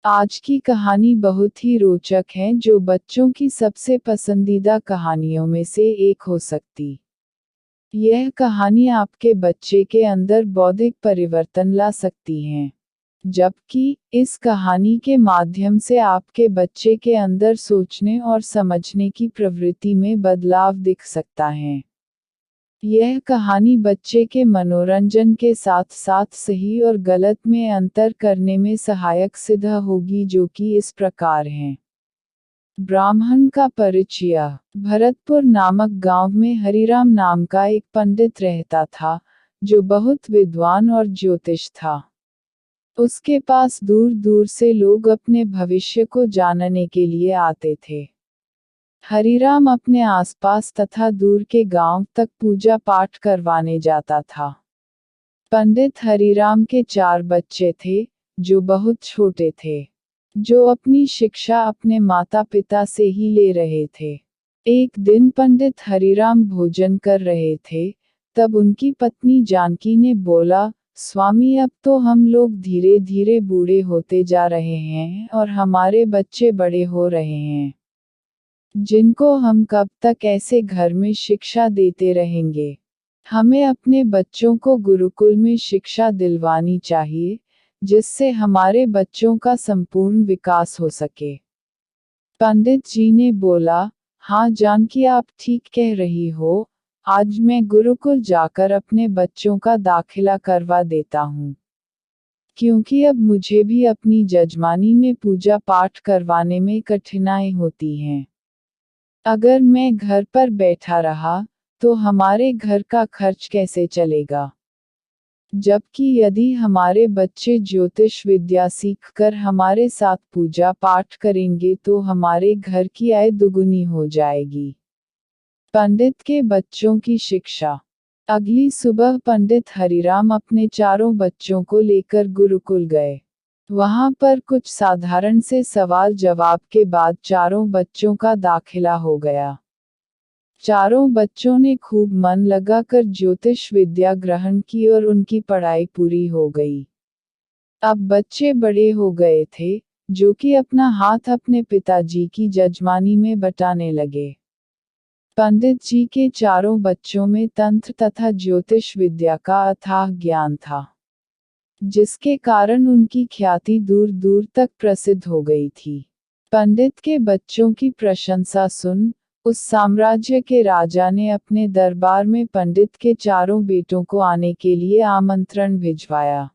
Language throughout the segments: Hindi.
आज की कहानी बहुत ही रोचक है, जो बच्चों की सबसे पसंदीदा कहानियों में से एक हो सकती। यह कहानी आपके बच्चे के अंदर बौद्धिक परिवर्तन ला सकती है, जबकि इस कहानी के माध्यम से आपके बच्चे के अंदर सोचने और समझने की प्रवृत्ति में बदलाव दिख सकता है। यह कहानी बच्चे के मनोरंजन के साथ साथ सही और गलत में अंतर करने में सहायक सिद्ध होगी, जो कि इस प्रकार है। ब्राह्मण का परिचय। भरतपुर नामक गांव में हरिराम नाम का एक पंडित रहता था, जो बहुत विद्वान और ज्योतिष था। उसके पास दूर दूर से लोग अपने भविष्य को जानने के लिए आते थे। हरिराम अपने आसपास तथा दूर के गांव तक पूजा पाठ करवाने जाता था। पंडित हरिराम के 4 बच्चे थे, जो बहुत छोटे थे, जो अपनी शिक्षा अपने माता पिता से ही ले रहे थे। एक दिन पंडित हरिराम भोजन कर रहे थे, तब उनकी पत्नी जानकी ने बोला, स्वामी, अब तो हम लोग धीरे धीरे बूढ़े होते जा रहे हैं और हमारे बच्चे बड़े हो रहे हैं, जिनको हम कब तक ऐसे घर में शिक्षा देते रहेंगे। हमें अपने बच्चों को गुरुकुल में शिक्षा दिलवानी चाहिए, जिससे हमारे बच्चों का संपूर्ण विकास हो सके। पंडित जी ने बोला, हाँ जानकी, आप ठीक कह रही हो, आज मैं गुरुकुल जाकर अपने बच्चों का दाखिला करवा देता हूँ, क्योंकि अब मुझे भी अपनी जजमानी में पूजा पाठ करवाने में कठिनाई होती हैं। अगर मैं घर पर बैठा रहा, तो हमारे घर का खर्च कैसे चलेगा? जबकि यदि हमारे बच्चे ज्योतिष विद्या सीखकर हमारे साथ पूजा पाठ करेंगे तो हमारे घर की आय दुगुनी हो जाएगी। पंडित के बच्चों की शिक्षा। अगली सुबह पंडित हरिराम अपने 4 बच्चों को लेकर गुरुकुल गए। वहां पर कुछ साधारण से सवाल जवाब के बाद 4 बच्चों का दाखिला हो गया। 4 बच्चों ने खूब मन लगाकर ज्योतिष विद्या ग्रहण की और उनकी पढ़ाई पूरी हो गई। अब बच्चे बड़े हो गए थे, जो कि अपना हाथ अपने पिताजी की जजमानी में बटाने लगे। पंडित जी के 4 बच्चों में तंत्र तथा ज्योतिष विद्या का अथाह ज्ञान था, जिसके कारण उनकी ख्याति दूर दूर तक प्रसिद्ध हो गई थी। पंडित के बच्चों की प्रशंसा सुन उस साम्राज्य के राजा ने अपने दरबार में पंडित के 4 बेटों को आने के लिए आमंत्रण भिजवाया।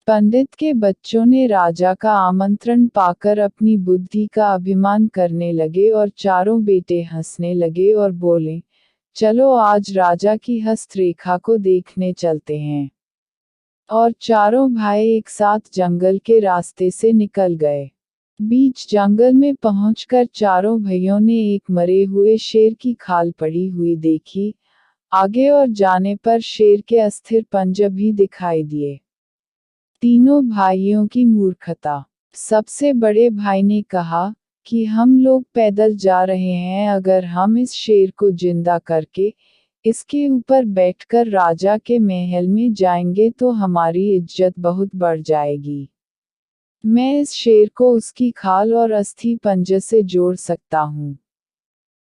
पंडित के बच्चों ने राजा का आमंत्रण पाकर अपनी बुद्धि का अभिमान करने लगे और 4 बेटे हंसने लगे और बोले, चलो आज राजा की हस्तरेखा को देखने चलते हैं। और 4 भाई एक साथ जंगल के रास्ते से निकल गए। बीच जंगल में पहुंचकर 4 भाइयों ने एक मरे हुए शेर की खाल पड़ी हुई देखी। आगे और जाने पर शेर के अस्थिर पंजे भी दिखाई दिए। तीनों भाइयों की मूर्खता। सबसे बड़े भाई ने कहा कि हम लोग पैदल जा रहे हैं, अगर हम इस शेर को जिंदा करके इसके ऊपर बैठकर राजा के महल में जाएंगे तो हमारी इज्जत बहुत बढ़ जाएगी। मैं इस शेर को उसकी खाल और अस्थि पंजे से जोड़ सकता हूँ।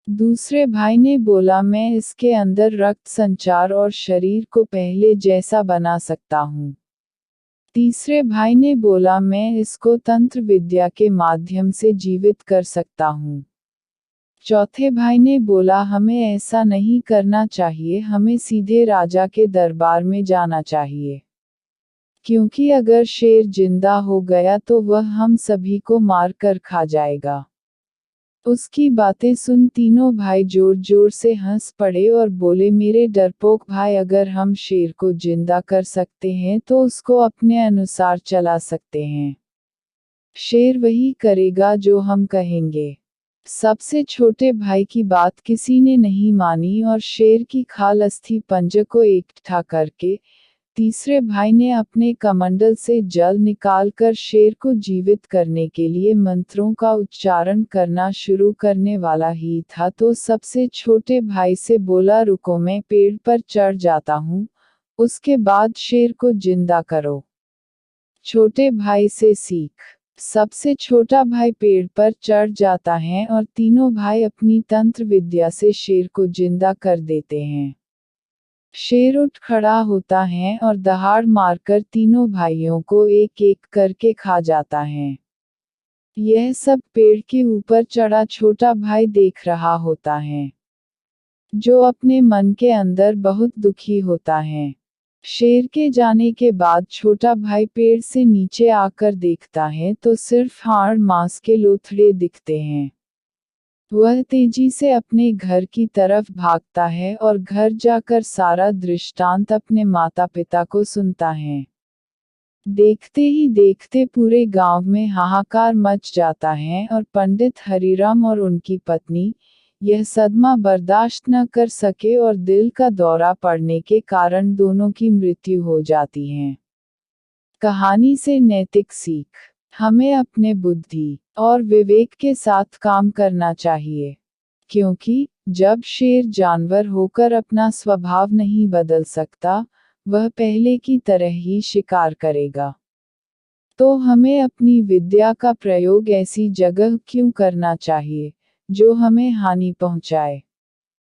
दूसरे भाई ने बोला, मैं इसके अंदर रक्त संचार और शरीर को पहले जैसा बना सकता हूँ। तीसरे भाई ने बोला, मैं इसको तंत्र विद्या के माध्यम से जीवित कर सकता हूँ। चौथे भाई ने बोला, हमें ऐसा नहीं करना चाहिए, हमें सीधे राजा के दरबार में जाना चाहिए, क्योंकि अगर शेर जिंदा हो गया तो वह हम सभी को मार कर खा जाएगा। उसकी बातें सुन तीनों भाई जोर जोर से हंस पड़े और बोले, मेरे डरपोक भाई, अगर हम शेर को जिंदा कर सकते हैं तो उसको अपने अनुसार चला सकते हैं। शेर वही करेगा जो हम कहेंगे। सबसे छोटे भाई की बात किसी ने नहीं मानी और शेर की खाल अस्थि पंजे को इकट्ठा करके तीसरे भाई ने अपने कमंडल से जल निकालकर शेर को जीवित करने के लिए मंत्रों का उच्चारण करना शुरू करने वाला ही था तो सबसे छोटे भाई से बोला, रुको, मैं पेड़ पर चढ़ जाता हूँ, उसके बाद शेर को जिंदा करो। छोटे भाई से सीख। सबसे छोटा भाई पेड़ पर चढ़ जाता है और तीनों भाई अपनी तंत्र विद्या से शेर को जिंदा कर देते हैं। शेर उठ खड़ा होता है और दहाड़ मारकर तीनों भाइयों को एक एक करके खा जाता है। यह सब पेड़ के ऊपर चढ़ा छोटा भाई देख रहा होता है, जो अपने मन के अंदर बहुत दुखी होता है। शेर के जाने के बाद छोटा भाई पेड़ से नीचे आकर देखता है तो सिर्फ हाड़ मांस के लोथड़े दिखते हैं। वह तेजी से अपने घर की तरफ भागता है और घर जाकर सारा दृष्टांत अपने माता पिता को सुनता है। देखते ही देखते पूरे गांव में हाहाकार मच जाता है और पंडित हरिराम और उनकी पत्नी यह सदमा बर्दाश्त न कर सके और दिल का दौरा पड़ने के कारण दोनों की मृत्यु हो जाती है। कहानी से नैतिक सीख, हमें अपने बुद्धि और विवेक के साथ काम करना चाहिए, क्योंकि जब शेर जानवर होकर अपना स्वभाव नहीं बदल सकता, वह पहले की तरह ही शिकार करेगा। तो हमें अपनी विद्या का प्रयोग ऐसी जगह क्यों करना चाहिए, जो हमें हानि पहुंचाए।